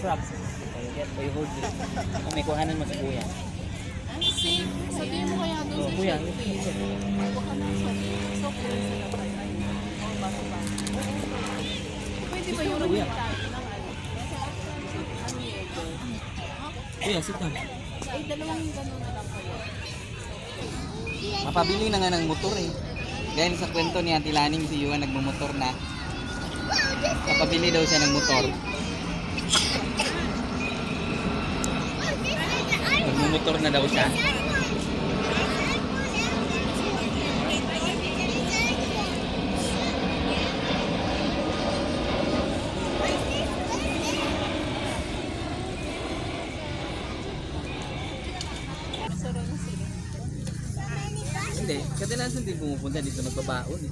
frog. Ay, hold it. May kuhanan mo sa kuya. Ay, safe. Sabihin mo kaya doon Oh, sa kuya. Shopee. Baka na sa so cool sila pa tayo. Oh, bago-bago. Pwede ba yung Kuya. tayo ng ano? Ang yego. Kuya, sit down. Eh, dalawang gano'n na lang kayo. Mapabili na nga ng motor eh. Dahil sa kwento ni Auntie Laning, si Yuan nagmumotor na. Mapabili daw siya ng motor. Nagmumotor na daw siya. Saro na sila. Hindi, kadalasan din pumupunta dito nagbabaon eh.